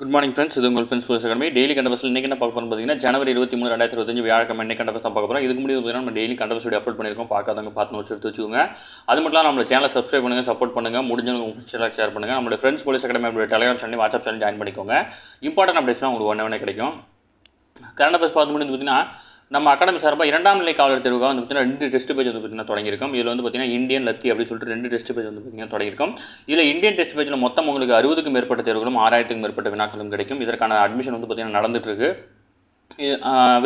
Good morning friends. இது உங்கள் friends police academy. Daily கண்டபஸ் இன்றைக்கி என்ன பார்க்க போகிறோம் பார்த்தீங்கன்னா ஜனவரி 23, 2025 வியாழக்கிழமை இன்னைக்கு கண்டபஸ் தான் பார்க்க போகிறோம். இதுக்கு முன்னாடி பார்த்தீங்கன்னா நம்ம டெய்லி கண்டபஸ் வீடியோ அப்லோட் பண்ணியிருக்கோம். பார்க்காதவங்க பார்த்து நோட்ஸ் எடுத்து வச்சுக்கோங்க. அது மட்டும் இல்லாமல் நம்ம சேனலை சப்ஸ்கிரைப் பண்ணுங்கள், சப்போர்ட் பண்ணுங்கள், முடிஞ்சவங்க உங்கள் ஃப்ரெண்ட்ஸ் ஷேர் பண்ணுங்கள். நம்மளுடைய ஃப்ரெண்ட்ஸ் போலீஸ் அகாடமி அப்படி Telegram channel, WhatsApp channel join பண்ணிக்கோங்க. இம்பார்ட்டன்ட் அப்டேட்ஸ்லாம் உங்களுக்கு ஒன்றே கிடைக்கும். கரண்ட் அஃபேர்ஸ் பார்த்து முடிஞ்சு பார்த்தீங்கன்னா நம்ம அகாடமி சார்பாக 2ஆம் நிலை காவலர் தேர்வுக்காக வந்து பார்த்தீங்கன்னா 2 டெஸ்ட் பேஜ் வந்து பார்த்தீங்கன்னா தொடங்கியிருக்கோம். இதில் வந்து பார்த்தீங்கன்னா இந்தியன் லத்தி அப்படின்னு சொல்லிட்டு 2 டெஸ்ட் பேஜ் வந்து பார்த்தீங்கன்னா தொடங்கியிருக்கோம். இதில் இந்தியன் டெஸ்ட் பேஜில் மொத்தம் உங்களுக்கு 60க்கும் மேற்பட்ட தேர்வுகளும் 6000க்கும் மேற்பட்ட வினாக்களும் கிடைக்கும். இதற்கான அட்மிஷன் வந்து பார்த்தீங்கன்னா நடந்துட்டு இருக்கு.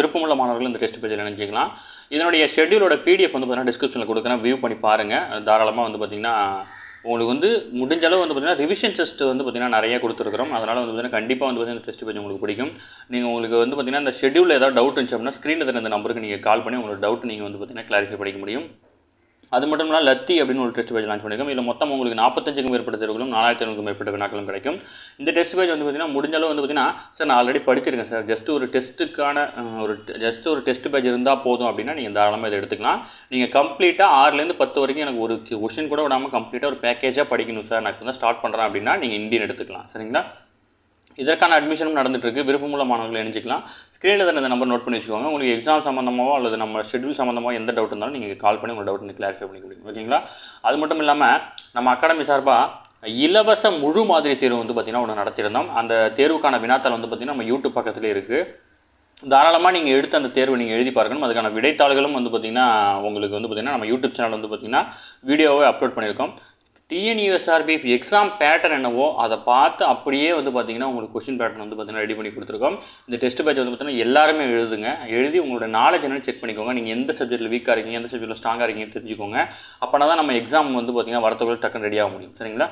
விருப்பமுள்ள மாணவர்கள் இந்த டெஸ்ட் பேஜில் நினைச்சிக்கலாம். இதனுடைய ஷெட்யூலோட பிடிஎஃப் வந்து பார்த்தீங்கன்னா டிஸ்கிரிப்ஷனில் கொடுக்குறேன், வியூ பண்ணி பாருங்கள். தாராளமாக வந்து பார்த்தீங்கன்னா உங்களுக்கு வந்து முடிஞ்ச அளவு வந்து பார்த்தீங்கன்னா ரிவிஷன் டெஸ்ட் வந்து பார்த்தீங்கன்னா நிறைய கொடுத்துருக்குறோம். அதனால் வந்து பார்த்தீங்கன்னா கண்டிப்பாக வந்து பார்த்தீங்கன்னா டெஸ்ட் பேஜ் உங்களுக்கு பிடிக்கும். நீங்கள் உங்களுக்கு வந்து பார்த்தீங்கன்னா இந்த ஷெட்யூலில் ஏதாவது டவுட் இருந்துச்சு அப்படின்னா ஸ்க்ரீனில் தர இந்த நம்பருக்கு நீங்கள் கால் பண்ணி உங்களோட டவுட் நீங்கள் வந்து பார்த்தீங்கன்னா கிளாரிஃபை பண்ணிக்க முடியும். அது மட்டும் இல்லாமல் லத்தி அப்படின்னு ஒரு டெஸ்ட் பேஜ் லான்ச் பண்ணியிருக்கோம். இதில் மொத்தம் உங்களுக்கு 45க்கும் மேற்பட்ட தேர்வுகளும் 4500க்கும் மேற்பட்ட வினாக்களும் கிடைக்கும். இந்த டெஸ்ட் பேஜ் வந்து பார்த்தீங்கன்னா முடிஞ்ச அளவு வந்து பார்த்தீங்கன்னா சார் நான் ஆல்ரெடி படிச்சிருக்கேன் சார், ஜஸ்ட் ஒரு டெஸ்ட் பேஜ் இருந்தால் போதும் அப்படின்னா நீங்கள் தாராளமாக இதை எடுத்துக்கலாம். நீங்கள் கம்ப்ளீட்டாக 6லேருந்து 10 வரைக்கும் எனக்கு ஒரு கொஸ்டின் கூட விடாமல் கம்ப்ளீட்டாக ஒரு பேக்கேஜாக படிக்கணும் சார், நான் இப்போ தான் ஸ்டார்ட் பண்ணுறேன் அப்படின்னா நீங்கள் இந்தியன் எடுத்துக்கலாம். சரிங்களா? இதற்கான அட்மிஷனும் நடந்துட்டுருக்கு. விருப்பமுள்ள மாணவர்கள் இணைச்சிக்கலாம். ஸ்க்ரீனில் தான் இந்த நம்பர் நோட் பண்ணி வச்சுக்கோங்க. உங்களுக்கு எக்ஸாம் சம்மந்தமாகவோ அல்லது நம்ம ஷெட்யூல் சம்மந்தமாக எந்த டவுட் இருந்தாலும் நீங்கள் கால் பண்ணி உங்கள் டவுட் கிளாரிஃபை பண்ணிக்க முடியும். ஓகேங்களா? அது மட்டும் இல்லாமல் நம்ம அகாடமி சார்பாக இலவச முழு மாதிரி தேர்வு வந்து பார்த்திங்கன்னா ஒன்று நடத்தியிருந்தோம். அந்த தேர்வுக்கான வினாத்தாள் வந்து பார்த்திங்கன்னா நம்ம யூடியூப் பக்கத்துலேயே இருக்குது. தாராளமாக நீங்கள் எடுத்து அந்த தேர்வு நீங்கள் எழுதி பார்க்கணும். அதுக்கான விடைத்தாள்களும் வந்து பார்த்திங்கன்னா உங்களுக்கு வந்து பார்த்திங்கன்னா நம்ம யூடியூப் சேனல் வந்து பார்த்திங்கன்னா வீடியோவை அப்லோட் பண்ணியிருக்கோம். டிஎன்யூஎஸ்ஆர்பி எக்ஸாம் பேட்டர்ன் என்னவோ அதை பார்த்து அப்படியே வந்து பார்த்தீங்கன்னா உங்களுக்கு கொஸ்டின் பேட்டர்ன் வந்து பார்த்தீங்கன்னா ரெடி பண்ணி கொடுத்துருக்கோம். இந்த டெஸ்ட் பேட்ச் வந்து பார்த்தீங்கன்னா எல்லாருமே எழுதி உங்களோட நாலேஜ் என்னன்னு செக் பண்ணிக்கோங்க. நீங்கள் எந்த சப்ஜெக்ட்டில் வீக்காக இருக்கீங்க, எந்த சப்ஜெக்ட்டில் ஸ்ட்ராங்காக இருக்கீங்கன்னு தெரிஞ்சுக்கோங்க. அப்போனா தான் நம்ம எக்ஸாம் வந்து பார்த்தீங்கன்னா வரத்துக்குள்ள டக்குன்னு ரெடி ஆக முடியும். சரிங்களா?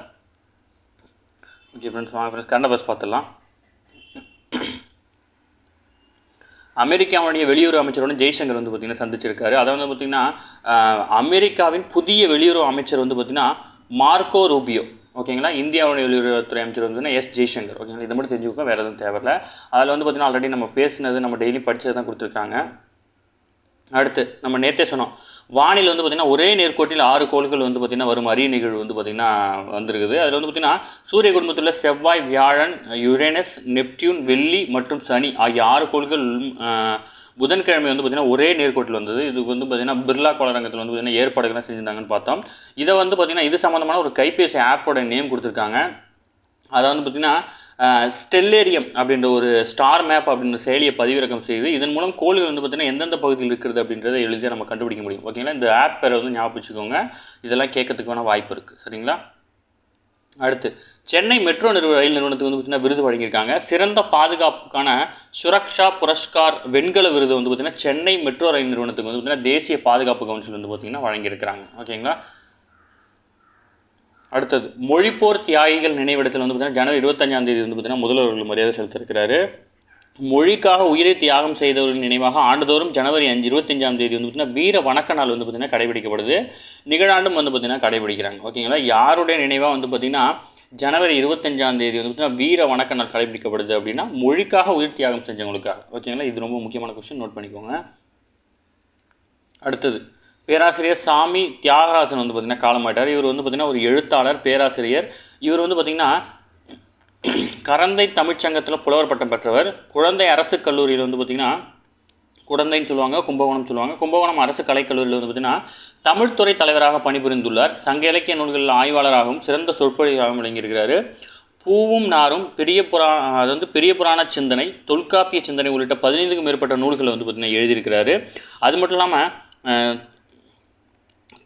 ஓகே ஃப்ரெண்ட்ஸ், வாங்க ஃப்ரெண்ட்ஸ் கரண்ட் அஃபேர்ஸ் பார்த்துடலாம். அமெரிக்காவுடைய வெளியுறவு அமைச்சரோட ஜெய்சங்கர் வந்து பார்த்திங்கன்னா சந்திச்சிருக்காரு. அதை வந்து பார்த்திங்கன்னா அமெரிக்காவின் புதிய வெளியுறவு அமைச்சர் வந்து பார்த்திங்கன்னா மார்க்கோ ரூபியோ. ஓகேங்களா? இந்தியாவுடைய வெளியுறவுத்துறை அமைச்சர் வந்து எஸ் ஜெய்சங்கர். ஓகேங்களா? இதை மட்டும் தெரிஞ்சுக்கோங்க, வேறு எதுவும் தேவையில்லை. அதில் வந்து பார்த்திங்கன்னா ஆல்ரெடி நம்ம பேசினது, நம்ம டெய்லி படித்தது தான் கொடுத்துருக்காங்க. அடுத்து நம்ம நேற்றே சொன்னோம், வானில் வந்து பார்த்திங்கன்னா ஒரே நேர்கோட்டில் 6 கோள்கள் வந்து பார்த்திங்கன்னா வரும் அரிய நிகழ்வு வந்து பார்த்திங்கன்னா வந்திருக்குது. அதில் வந்து பார்த்திங்கன்னா சூரிய குடும்பத்தில் செவ்வாய், வியாழன், யுரேனஸ், நெப்டியூன், வெள்ளி மற்றும் சனி ஆகிய 6 கோள்கள் புதன்கிழமை வந்து பார்த்திங்கன்னா ஒரே நேர்கோட்டில் வந்தது. இதுக்கு வந்து பார்த்திங்கன்னா பிர்லா கோளரங்கத்தில் வந்து பார்த்திங்கன்னா ஏற்பாடுகள்லாம் செஞ்சுருந்தாங்கன்னு பார்த்தோம். இதை வந்து பார்த்திங்கன்னா இது சம்மந்தமான ஒரு கைபேசி ஆப்போட நேம் கொடுத்துருக்காங்க. அதை வந்து பார்த்திங்கன்னா ஸ்டெல்லேரியம் அப்படின்ற ஒரு ஸ்டார் மேப் அப்படின்ற செயலியை பதிவிறக்கம் செய்து இதன் மூலம் கோள்கள் வந்து பார்த்திங்கன்னா எந்தெந்த பகுதியில் இருக்கிறது அப்படின்றத எளிதாக நம்ம கண்டுபிடிக்க முடியும். ஓகேங்களா? இந்த ஆப் பேரை வந்து ஞாபகம் வச்சுக்கோங்க. இதெல்லாம் கேட்கறதுக்கான வாய்ப்பு இருக்குது. சரிங்களா? அடுத்து சென்னை மெட்ரோ ரயில் நிறுவனத்துக்கு வந்து பார்த்திங்கன்னா விருது வழங்கியிருக்காங்க. சிறந்த பாதுகாப்புக்கான சுரக்ஷா புரஸ்கார் வெண்கல விருது வந்து பார்த்திங்கன்னா சென்னை மெட்ரோ ரயில் நிறுவனத்துக்கு வந்து பார்த்திங்கன்னா தேசிய பாதுகாப்பு கவுன்சில் வந்து பார்த்திங்கன்னா வழங்கியிருக்கிறாங்க. ஓகேங்களா? அடுத்தது மொழிப்போர் தியாகிகள் நினைவிடத்தில் வந்து பார்த்திங்கன்னா ஜனவரி 25ஆம் தேதி வந்து பார்த்திங்கன்னா முதல்வர்கள் மரியாதை செலுத்தியிருக்கிறாரு. மொழிக்காக உயிரை தியாகம் செய்தவர்களின் நினைவாக ஆண்டுதோறும் ஜனவரி 25ஆம் தேதி வந்து பார்த்திங்கன்னா வீர வணக்க நாள் வந்து பார்த்திங்கன்னா கடைபிடிக்கப்படுது. நிகழாண்டும் வந்து பார்த்திங்கன்னா கடைபிடிக்கிறாங்க. ஓகேங்களா? யாருடைய நினைவாக வந்து பார்த்திங்கன்னா ஜனவரி 25ஆம் தேதி வந்து பார்த்திங்கன்னா வீர வணக்க நாள் கடைபிடிக்கப்படுது அப்படின்னா மொழிக்காக உயிர் தியாகம் செஞ்சவங்களுக்காக. ஓகேங்களா? இது ரொம்ப முக்கியமான கொஸ்டின், நோட் பண்ணிக்கோங்க. அடுத்தது பேராசிரியர் சாமி தியாகராஜன் வந்து பார்த்திங்கன்னா காலமாயிட்டார். இவர் வந்து பார்த்திங்கன்னா ஒரு எழுத்தாளர், பேராசிரியர். இவர் வந்து பார்த்திங்கன்னா கரந்தை தமிழ்ச்சங்கத்தில் புலவர் பட்டம் பெற்றவர். குழந்தை அரசு கல்லூரியில் வந்து பார்த்திங்கன்னா குழந்தைன்னு சொல்லுவாங்க, கும்பகோணம் சொல்லுவாங்க. கும்பகோணம் அரசு கலைக்கல்லூரியில் வந்து பார்த்திங்கன்னா தமிழ்துறை தலைவராக பணிபுரிந்துள்ளார். சங்க இலக்கிய நூல்களில் ஆய்வாளராகவும் சிறந்த சொற்பொழிவாகவும் விளங்கியிருக்கிறார். பூவும் நாரும், பெரிய புராண சிந்தனை, தொல்காப்பிய சிந்தனை உள்ளிட்ட 15க்கும் மேற்பட்ட நூல்களை வந்து பார்த்திங்கன்னா எழுதியிருக்கிறாரு. அது மட்டும் இல்லாமல்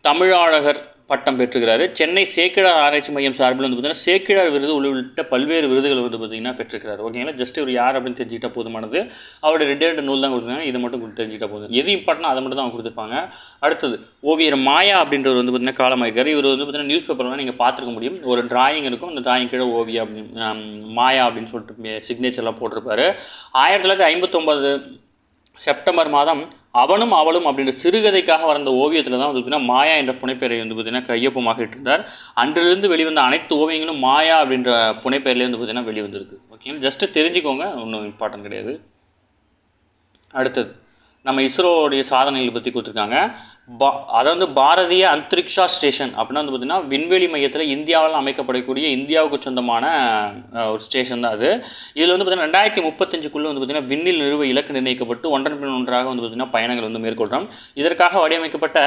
தமிழாழகர் பட்டம் பெற்றுக்கிறாரு. சென்னை சேக்கிழார் ஆராய்ச்சி மையம் சார்பில் வந்து பார்த்திங்கன்னா சேக்கிழார் விருது உள்ளிட்ட பல்வேறு விருதுகள் வந்து பார்த்திங்கன்னா பெற்றுக்கிறார். ஓகேங்களா? ஜஸ்ட் ஒரு யார் அப்படின்னு தெரிஞ்சுக்கிட்டா போதுமானது. அவருடைய 2 நூல் தான் கொடுத்துருக்காங்க. இதை மட்டும் தெரிஞ்சுக்கிட்டா போதும். எது இம்பார்ட்டன் அதை மட்டும் தான் அவங்க கொடுத்துருப்பாங்க. அடுத்தது ஓவியர் மாயா அப்படின்றவர் வந்து பார்த்திங்கன்னா காலமாயிருக்காரு. இவர் வந்து பார்த்திங்கன்னா நியூஸ் பேப்பர்லாம் நீங்கள் பார்த்துருக்க முடியும். ஒரு டிராயிங் இருக்கும், அந்த டிராயிங் கீழே ஓவியா அப்படின்னு மாயா அப்படின்னு சொல்லிட்டு சிக்னேச்சர்லாம் போட்டிருப்பாரு. 1959 செப்டம்பர் மாதம் அவனும் அவளும் அப்படின்ற சிறுகதைக்காக வந்த ஓவியத்தில் தான் வந்து பார்த்திங்கன்னா மாயா என்ற புனைப்பெயரை வந்து பார்த்திங்கன்னா கையொப்பமாக இட்டிருந்தார். அன்றிலிருந்து வெளிவந்த அனைத்து ஓவியங்களும் மாயா அப்படின்ற புனைப்பெயர்லேயே வந்து பார்த்திங்கன்னா வெளிவந்திருக்கு. ஓகே, ஜஸ்ட்டு தெரிஞ்சுக்கோங்க, ஒன்றும் இம்பார்ட்டன்ட் கிடையாது. அடுத்தது நம்ம இஸ்ரோடைய சாதனைகளை பற்றி கொடுத்துருக்காங்க. அதாவது பாரதிய அந்தரிக்ஷா ஸ்டேஷன் அப்படின்னா வந்து பார்த்திங்கன்னா விண்வெளி மையத்தில் இந்தியாவில் அமைக்கப்படக்கூடிய இந்தியாவுக்கு சொந்தமான ஒரு ஸ்டேஷன் தான் அது. இதில் வந்து பார்த்திங்கன்னா 2035 வந்து பார்த்திங்கன்னா விண்ணில் நிறுவ இலக்கு நிர்ணயிக்கப்பட்டு ஒன்றன் பின் ஒன்றாக வந்து பார்த்திங்கன்னா பயணங்கள் வந்து மேற்கொள்கிறோம். இதற்காக வடிவமைக்கப்பட்ட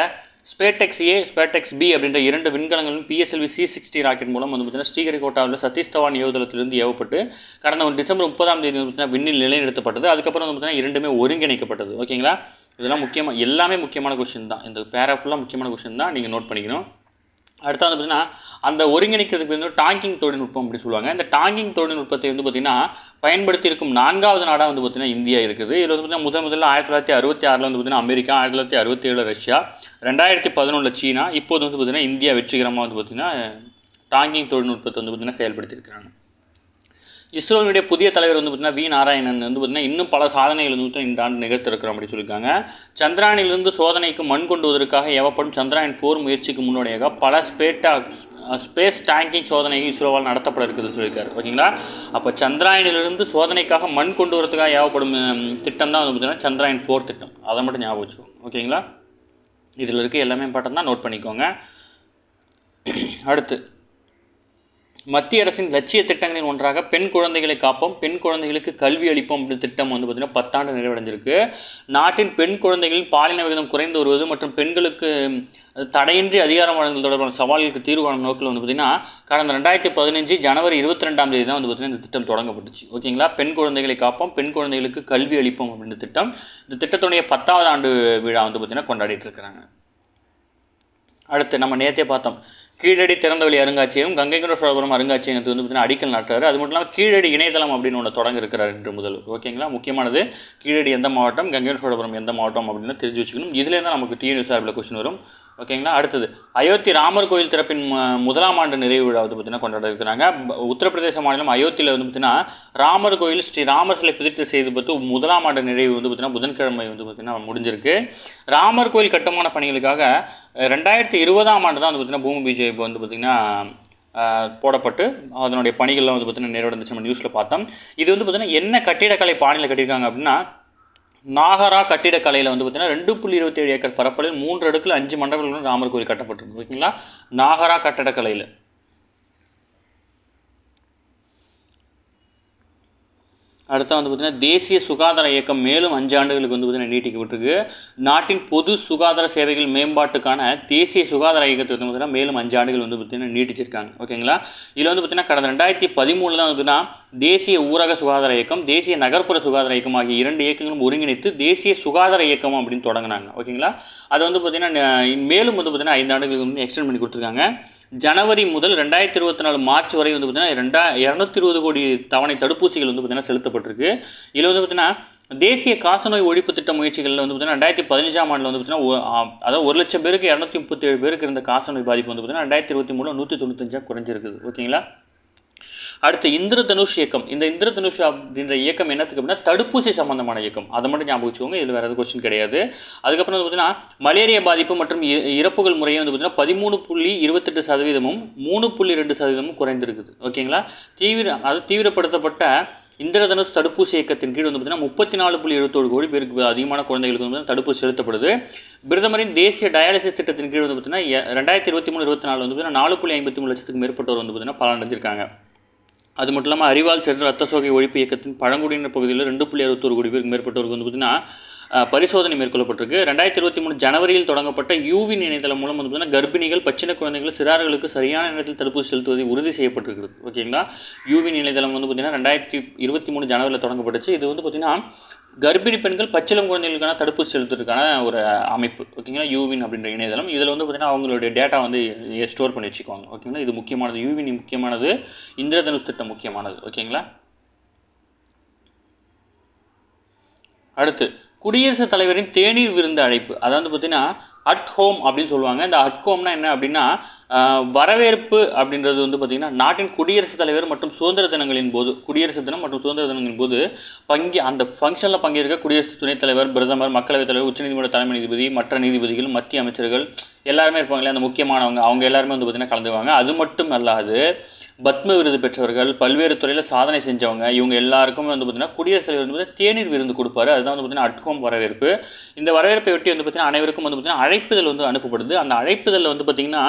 ஸ்பேடெக்ஸ் ஏ, ஸ்பேடெக்ஸ் பி அப்படின்ற 2 விண்கலங்களும் PSLV C-60 ராக்கெட் மூலம் வந்து பார்த்திங்கன்னா ஸ்ரீஹரிகோட்டாவில் சதீஷ் தவான் ஏவுதளத்திலிருந்து ஏவப்பட்டு கடந்த டிசம்பர் 30 வந்து பார்த்திங்கன்னா விண்ணில் நிலைநிறுத்தப்பட்டது. அதுக்கப்புறம் வந்து பார்த்திங்கன்னா இரண்டுமே ஒருங்கிணைக்கப்பட்டது. ஓகேங்களா, இதெல்லாம் முக்கியமாக எல்லாமே முக்கியமான கொஸ்டின் தான். இந்த பேராஃபுல்லாக முக்கியமான கொஸ்டின் தான், நீங்கள் நோட் பண்ணிக்கணும். அடுத்து வந்து பார்த்திங்கன்னா அந்த ஒருங்கிணைக்கிறதுக்கு வந்து டாங்கிங் தொழில்நுட்பம் அப்படி சொல்லுவாங்க. இந்த டாங்கிங் தொழில்நுட்பத்தை வந்து பார்த்திங்கன்னா பயன்படுத்தி இருக்கும் 4வது நாடாக வந்து பார்த்திங்கன்னா இந்தியா இருக்குது. இதில் வந்து பார்த்திங்கன்னா முதல்ல 1966 வந்து பார்த்திங்கன்னா அமெரிக்கா, 1967 ரஷ்யா, 2011 சீனா, இப்போது வந்து பார்த்திங்கன்னா இந்தியா வெற்றிகரமாக வந்து பார்த்திங்கன்னா டாங்கிங் தொழில்நுட்பத்தை வந்து பார்த்திங்கன்னா செயல்படுத்தியிருக்கிறாங்க. இஸ்ரோனுடைய புதிய தலைவர் வந்து பார்த்திங்கன்னா V. நாராயணன் வந்து பார்த்திங்கன்னா இன்னும் பல சாதனைகள் வந்து இந்த ஆண்டு நிகழ்த்திருக்கிறோம் அப்படின்னு சொல்லியிருக்காங்க. சந்திரானிலிருந்து சோதனைக்கு மண் கொண்டு வருவதற்காக ஏவப்படும் சந்திராயன் 4 முயற்சிக்கு முன்னோடியாக பல ஸ்பேஸ் டேங்கிங் சோதனைகள் இஸ்ரோவால் நடத்தப்பட இருக்குதுன்னு சொல்லியிருக்காரு. ஓகேங்களா, அப்போ சந்திராயனிலிருந்து சோதனைக்காக மண் கொண்டு வரதுக்காக ஏவப்படும் திட்டம் தான் வந்து பார்த்திங்கன்னா சந்திராயன் 4 திட்டம். அதை மட்டும் ஞாபகம் வச்சுக்கோங்க. ஓகேங்களா, இதில் இருக்க எல்லாமே இம்பார்ட்டன் தான், நோட் பண்ணிக்கோங்க. அடுத்து மத்திய அரசின் லட்சிய திட்டங்களின் ஒன்றாக பெண் குழந்தைகளை காப்போம், பெண் குழந்தைகளுக்கு கல்வி அளிப்போம் அப்படின்ற திட்டம் வந்து பார்த்திங்கன்னா 10 ஆண்டு நிறைவடைஞ்சிருக்கு. நாட்டின் பெண் குழந்தைகளின் பாலின விகிதம் குறைந்து வருவது மற்றும் பெண்களுக்கு தடையின்றி அதிகாரம் வழங்குதல் தொடர்பான சவால்களுக்கு தீர்வு காணும் நோக்கில் வந்து பார்த்திங்கன்னா கடந்த 2015 ஜனவரி 22 தான் வந்து பார்த்திங்கன்னா இந்த திட்டம் தொடங்கப்பட்டுச்சு. ஓகேங்களா, பெண் குழந்தைகளை காப்போம், பெண் குழந்தைகளுக்கு கல்வி அளிப்போம் அப்படின்ற திட்டம். இந்த திட்டத்துடைய 10வது ஆண்டு விழா வந்து பார்த்திங்கன்னா கொண்டாடிட்டு இருக்கிறாங்க. அடுத்து நம்ம நேற்றே பார்த்தோம், கீழடி திறந்தவெளி அருங்காட்சியகம், கங்கை கொண்ட சோழபுரம் அருங்காட்சியகத்துக்கு வந்து பார்த்திங்கன்னா அடிக்கல் நாட்டுறாரு. அது மட்டும் இல்லாமல் கீழடி இணையதளம் அப்படின்னு ஒன்று தொடங்க இருக்கிறார் என்று முதல்வர். ஓகேங்களா, முக்கியமானது கீழடி எந்த மாவட்டம், கங்கை கொண்ட சோழபுரம் எந்த மாவட்டம் அப்படின்னு தெரிஞ்சு வச்சுக்கணும். இதுலேருந்து நமக்கு TNU சார்பில் கொஸ்டின் வரும். ஓகேங்களா, அடுத்தது அயோத்தி ராமர் கோயில் திறப்பின் 1ஆம் ஆண்டு நிறைவு விழா வந்து பார்த்திங்கன்னா கொண்டாட இருக்கிறாங்க. உத்தரப்பிரதேச மாநிலம் அயோத்தியில் வந்து பார்த்திங்கன்னா ராமர் கோயில் ஸ்ரீ ராமர் சிலை பிரதிஷ்டை செய்து பார்த்து 1ஆம் ஆண்டு நிறைவு வந்து பார்த்திங்கன்னா புதன்கிழமை வந்து பார்த்திங்கன்னா முடிஞ்சிருக்கு. ராமர் கோயில் கட்டுமான பணிகளுக்காக 2020ஆம் ஆண்டு தான் வந்து பார்த்திங்கன்னா பூமி பூஜை இப்போ வந்து பார்த்திங்கன்னா போடப்பட்டு அதனுடைய பணிகள்லாம் வந்து பார்த்திங்கன்னா நிறைவடைந்துச்சு. நம்ம நியூஸில் பார்த்தோம். இது வந்து பார்த்திங்கன்னா என்ன கட்டிடக்கலை பாணியில் கட்டியிருக்காங்க அப்படின்னா நாகரா கட்டிடக்கலையில் வந்து பார்த்திங்கன்னா 2.27 ஏக்கர் பரப்பளவில் 3 அடுக்கில் 5 மண்டபங்களுடன் ராமர் கோயில் கட்டப்பட்டிருக்கு. ஓகேங்களா, நாகரா கட்டடக்கலையில். அடுத்து வந்து பார்த்திங்கன்னா தேசிய சுகாதார இயக்கம் மேலும் 5 ஆண்டுகளுக்கு வந்து பார்த்திங்கன்னா நீட்டிக்கப்பட்டிருக்கு. நாட்டின் பொது சுகாதார சேவைகள் மேம்பாட்டுக்கான தேசிய சுகாதார இயக்கத்தை வந்து பார்த்திங்கன்னா மேலும் 5 ஆண்டுகள் வந்து பார்த்திங்கன்னா நீட்டிச்சிருக்காங்க. ஓகேங்களா, இதில் வந்து பார்த்திங்கன்னா கடந்த 2013 தான் வந்து பார்த்திங்கன்னா தேசிய ஊரக சுகாதார இயக்கம், தேசிய நகர்ப்புற சுகாதார இயக்கம் ஆகிய 2 இயக்கங்களும் ஒருங்கிணைத்து தேசிய சுகாதார இயக்கம் அப்படின்னு தொடங்கினாங்க. ஓகேங்களா, அது வந்து பார்த்திங்கன்னா மேலும் வந்து பார்த்திங்கன்னா 5 ஆண்டுகளுக்கு வந்து எக்ஸ்டெண்ட் பண்ணி கொடுத்துருக்காங்க. ஜனவரி முதல் 2024 மார்ச் வரை வந்து பார்த்திங்கன்னா 220 கோடி தவணை தடுப்பூசிகள் வந்து பார்த்திங்கன்னா செலுத்தப்பட்டிருக்கு. இதில் வந்து பார்த்திங்கன்னா தேசிய காசநோய் ஒழிப்பு திட்ட முயற்சிகளில் வந்து பார்த்திங்கன்னா 2015ஆம் ஆண்டில் வந்து பார்த்திங்கன்னா அதாவது 1 லட்சம் பேருக்கு 237 பேருக்கு இருந்த காசநோய் பாதிப்பு வந்து பார்த்திங்கன்னா 2023 195 குறைஞ்சிருக்குது. ஓகேங்களா, அடுத்து இந்திரதனுஷ் இயக்கம். இந்த இந்திரதனுஷ் அப்படின்ற இயக்கம் என்னத்துக்கு அப்படின்னா தடுப்பூசி சம்பந்தமான இயக்கம். அதை மட்டும் ஞாபகம் வச்சுக்கோங்க, இதில் வேறு எதுவும் கொஸ்டின் கிடையாது. அதுக்கப்புறம் வந்து பார்த்திங்கன்னா மலேரியா பாதிப்பு மற்றும் இறப்புகள் முறையை வந்து பார்த்திங்கன்னா 13.28%, 3.2% குறைந்திருக்குது. ஓகேங்களா, தீவிரப்படுத்தப்பட்ட இந்திரதனுஷ் தடுப்பூசி இயக்கத்தின் கீழ் வந்து பார்த்திங்கன்னா 34.71 கோடி பேருக்கு அதிகமான குழந்தைகளுக்கு வந்து தடுப்பூசி செலுத்தப்படுது. பிரதமரின் தேசிய டயாலிசிஸ் திட்டத்தின் கீழ் வந்து பார்த்திங்கன்னா 2023-24 வந்து பார்த்திங்கன்னா 4.53 லட்சத்துக்கு மேற்பட்டவர் வந்து பார்த்திங்கன்னா பலனடைஞ்சிருக்காங்க. அது மட்டும் இல்லாமல் அறிவால் சென்ற ரத்த சோகை ஒழிப்பு இயக்கத்தின் பழங்குடியினர் பகுதியில் 2.61 கோடி பேருக்கு மேற்பட்டவருக்கு வந்து பார்த்திங்கன்னா பரிசோதனை மேற்கொள்ளப்பட்டிருக்கு. 2023 ஜனவரியில் தொடங்கப்பட்ட யூவின் இணையதளம் மூலம் வந்து பார்த்திங்கன்னா கர்ப்பிணிகள், பச்சின குழந்தைகள், சிறார்களுக்கு சரியான நேரத்தில் தடுப்பூசி செலுத்துவதை உறுதி செய்யப்பட்டிருக்கிறது. ஓகேங்களா, யூவின் இணையதளம் வந்து பார்த்திங்கன்னா 2023 ஜனவரியில் தொடங்கப்பட்டுச்சு. இது வந்து பார்த்திங்கன்னா கர்ப்பிணி பெண்கள், பச்சிளம் குழந்தைகளுக்கான தடுப்பூசி செலுத்துறதுக்கான ஒரு அமைப்பு. ஓகேங்களா, யூவின் அப்படின்ற இணையதளம். இதில் வந்து பார்த்திங்கன்னா அவங்களுடைய டேட்டா வந்து ஸ்டோர் பண்ணி வச்சுக்குவாங்க. ஓகேங்களா, இது முக்கியமானது. யூவின் முக்கியமானது, இந்திரதனுஷ் திட்டம் முக்கியமானது. ஓகேங்களா, அடுத்து குடியரசுத் தலைவரின் தேநீர் விருந்து அழைப்பு. அதாவது பார்த்திங்கன்னா அட் ஹோம் அப்படின்னு சொல்லுவாங்க. இந்த அட் ஹோம்னா என்ன அப்படின்னா வரவேற்பு அப்படின்றது வந்து பார்த்திங்கன்னா நாட்டின் குடியரசுத் தலைவர் மற்றும் சுதந்திர தினங்களின் போது குடியரசு தினம் மற்றும் சுதந்திர தினங்களின் போது அந்த ஃபங்க்ஷனில் பங்கேற்க குடியரசு துணைத் தலைவர், பிரதமர், மக்களவைத் தலைவர், உச்சநீதிமன்ற தலைமை நீதிபதி, மற்ற நீதிபதிகள், மத்திய அமைச்சர்கள் எல்லாருமே இருப்பாங்களே, அந்த முக்கியமானவங்க அவங்க எல்லாருமே வந்து பார்த்திங்கன்னா கலந்துவாங்க. அது மட்டும் அல்லாது பத்ம விருது பெற்றவர்கள், பல்வேறு துறையில் சாதனை செஞ்சவங்க, இவங்க எல்லாருக்குமே வந்து பார்த்திங்கன்னா குடியரசுத் தலைவர் வந்து பார்த்திங்கன்னா தேநீர் விருந்து கொடுப்பாரு. அதுதான் வந்து பார்த்திங்கன்னா அட்ஹோம் வரவேற்பு. இந்த வரவேற்பை ஒட்டி வந்து பார்த்திங்கன்னா அனைவருக்கும் வந்து பார்த்திங்கன்னா அழைப்புதல் வந்து அனுப்பப்படுது. அந்த அழைப்புதலில் வந்து பார்த்திங்கன்னா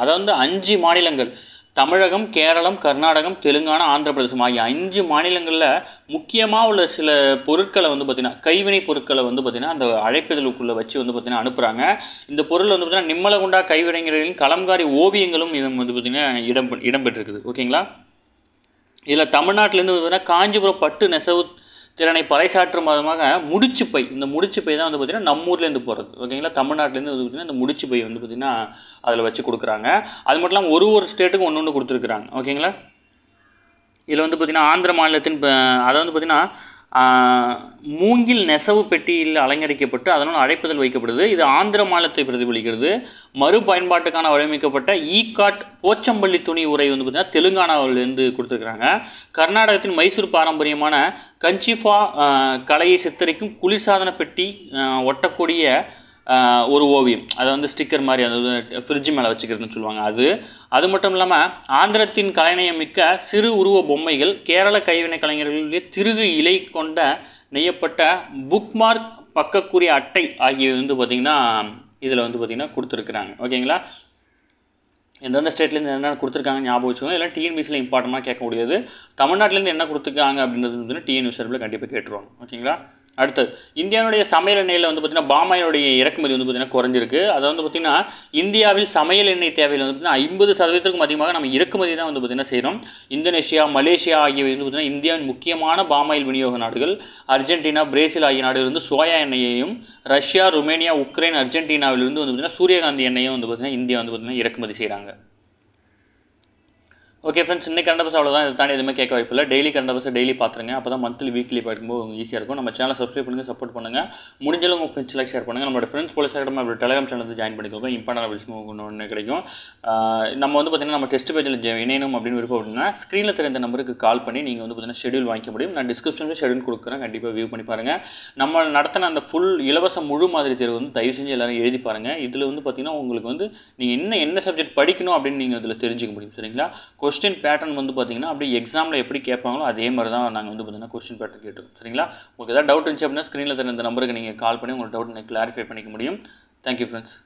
அதாவது 5 மாநிலங்கள், தமிழகம், கேரளம், கர்நாடகம், தெலுங்கானா, ஆந்திர பிரதேசம் ஆகிய 5 மாநிலங்களில் முக்கியமாக உள்ள சில பொருட்களை வந்து பார்த்திங்கன்னா கைவினை பொருட்களை வந்து பார்த்திங்கன்னா அந்த அழைப்புதலுக்குள்ளே வச்சு வந்து பார்த்திங்கன்னா அனுப்புகிறாங்க. இந்த பொருள் வந்து பார்த்திங்கன்னா நிம்மலகுண்டா கைவினைஞர்களின் கலம்காரி ஓவியங்களும் இது வந்து பார்த்திங்கன்னா இடம்பெற்றிருக்குது. ஓகேங்களா? இதில் தமிழ்நாட்டிலேருந்து பார்த்திங்கன்னா காஞ்சிபுரம் பட்டு நெசவு திறனை பறைசாற்றும் விதமாக முடிச்சுப்பை, இந்த முடிச்சுப்பை தான் வந்து பார்த்திங்கன்னா நம்ம ஊர்லேருந்து போகிறது. ஓகேங்களா? தமிழ்நாட்டிலேருந்து வந்து பார்த்திங்கன்னா இந்த முடிச்சுப்பை வந்து பார்த்திங்கன்னா அதில் வச்சு கொடுக்குறாங்க. அது மட்டும் இல்லாமல் ஒரு ஸ்டேட்டுக்கும் ஒன்று கொடுத்துருக்குறாங்க. ஓகேங்களா? இதில் வந்து பார்த்திங்கன்னா ஆந்திர மாநிலத்தின் அதை வந்து பார்த்திங்கன்னா மூங்கில் நெசவு பெட்டியில் அலங்கரிக்கப்பட்டு அதனால் அழைப்புதல் வைக்கப்படுது. இது ஆந்திர மாநிலத்தை பிரதிபலிக்கிறது. மறுபயன்பாட்டுக்கான வடிவமைக்கப்பட்ட ஈகாட் போச்சம்பள்ளி துணி உரை வந்து பார்த்திங்கன்னா தெலுங்கானாவிலேருந்து கொடுத்துருக்குறாங்க. கர்நாடகத்தின் மைசூர் பாரம்பரியமான கஞ்சிஃபா கலையை சித்தரிக்கும் குளிர்சாதன பெட்டி ஒட்டக்கூடிய ஒரு ஓவியம், அதை வந்து ஸ்டிக்கர் மாதிரி அதாவது ஃப்ரிட்ஜ் மேலே வச்சுக்கிறதுன்னு சொல்லுவாங்க. அது மட்டும் இல்லாமல் ஆந்திரத்தின் கலைநயம் மிக்க சிறு உருவ பொம்மைகள், கேரள கைவினை கலைஞர்களுடைய திருகு இலை கொண்ட நெய்யப்பட்ட புக்மார்க் பக்கக்குரிய அட்டை ஆகியவை வந்து பார்த்திங்கன்னா இதில் வந்து பார்த்திங்கன்னா கொடுத்துருக்குறாங்க. ஓகேங்களா? எந்தெந்த ஸ்டேட்லேருந்து என்னென்ன கொடுத்துருக்காங்க ஞாபகம் வச்சுக்கோங்க. இல்லை டிஎன்பிசியில் இம்பார்ட்டண்ட்டாக கேட்க முடியாது. தமிழ்நாட்டிலேருந்து என்ன கொடுத்துருக்காங்க அப்படின்றது வந்து டிஎன்பிசியில் கண்டிப்பாக கேட்டுருவாங்க. ஓகேங்களா? அடுத்தது இந்தியாவுடைய சமையல் எண்ணெயில் வந்து பார்த்திங்கன்னா பாமாயிலுடைய இறக்குமதி வந்து பார்த்திங்கன்னா குறைஞ்சிருக்கு. அதை வந்து பார்த்திங்கன்னா இந்தியாவில் சமையல் எண்ணெய் தேவையில் வந்து பார்த்திங்கன்னா 50% அதிகமாக நம்ம இறக்குமதி தான் வந்து பார்த்திங்கன்னா செய்கிறோம். இந்தோனேஷியா, மலேசியா ஆகியவை வந்து பார்த்திங்கன்னா இந்தியாவின் முக்கியமான பாமாயில் விநியோக நாடுகள். அர்ஜென்டினா, பிரேசில் ஆகிய நாடுகளிலிருந்து சோயா எண்ணெயையும், ரஷ்யா, ருமேனியா, உக்ரைன், அர்ஜென்டினாவிலிருந்து வந்து பார்த்திங்கன்னா சூரியகாந்தி எண்ணெயும் வந்து பார்த்திங்கன்னா இந்தியா வந்து பார்த்திங்கன்னா இறக்குமதி செய்கிறாங்க. ஓகே ஃப்ரெண்ட்ஸ், இன்னைக்கு கரண்ட் அஃபேர்ஸ் அவ்வளோதான். இதை தாண்டி எதுவுமே கேட்க வாய்ப்பில்லை. டெய்லி கரண்ட் அஃபேர்ஸ் டெய்லி பார்த்துருங்க. அப்போ தான் மந்த்லி வீக்லி பார்க்கும்போது ஈஸியாக இருக்கும். நம்ம சேனலை சப்ஸ்கிரைப் பண்ணுங்கள், சப்போர்ட் பண்ணுங்கள். முடிஞ்சளவு உங்கள் ஃப்ரெண்ட்ஸ்லாம் ஷேர் பண்ணுங்கள். நம்மளோட ஃப்ரெண்ட்ஸ் போலீஸ் அகாடமி அப்படி டெலிகிராம் சேனல் வந்து ஜாயின் பண்ணிக்கோங்க. இம்பார்ட்டன்ட் விஷயம் ஒன்று கிடைக்கும். நம்ம வந்து பார்த்திங்கன்னா நம்ம டெஸ்ட் பேஜில் இணையணும் அப்படின்னு விருப்பம் அப்படின்னா ஸ்க்ரீனில் தெரிந்த நம்பருக்கு கால் பண்ணி நீங்கள் வந்து பார்த்திங்கன்னா ஷெடியூல் வாங்கிக்க முடியும். நான் டிஸ்கிரிப்ஷனில் ஷெடியூல் கொடுக்குறேன், கண்டிப்பாக வியூ பண்ணி பாருங்கள். நம்ம நடத்தின அந்த ஃபுல் இலவச முழு மாதிரி தேர்வு வந்து தயவு செஞ்சு எல்லோரும் எழுதி பாருங்கள். இதில் வந்து பார்த்திங்கன்னா உங்களுக்கு வந்து நீங்கள் என்ன சப்ஜெக்ட் படிக்கணும் அப்படின்னு நீங்கள் அதில் தெரிஞ்சுக்க முடியும். சரிங்களா? கொஸ்டின் பேட்டர்ன் வந்து பார்த்திங்கன்னா அப்படியே எக்ஸாமில் எப்படி கேட்பாங்களோ அதே மாதிரி தான் நாங்கள் வந்து பார்த்திங்கன்னா கொஸ்டின் பேட்டர் கேட்டுருக்கோம். சரிங்களா? உங்களுக்கு ஏதாவது டவுட் இருந்துச்சு அப்படின்னா ஸ்க்ரீனில் தெரிந்த நம்பருக்கு நீங்கள் கால் பண்ணி உங்களோட டவுட் கிளாரிஃபை பண்ணிக்க முடியும். Thank you friends.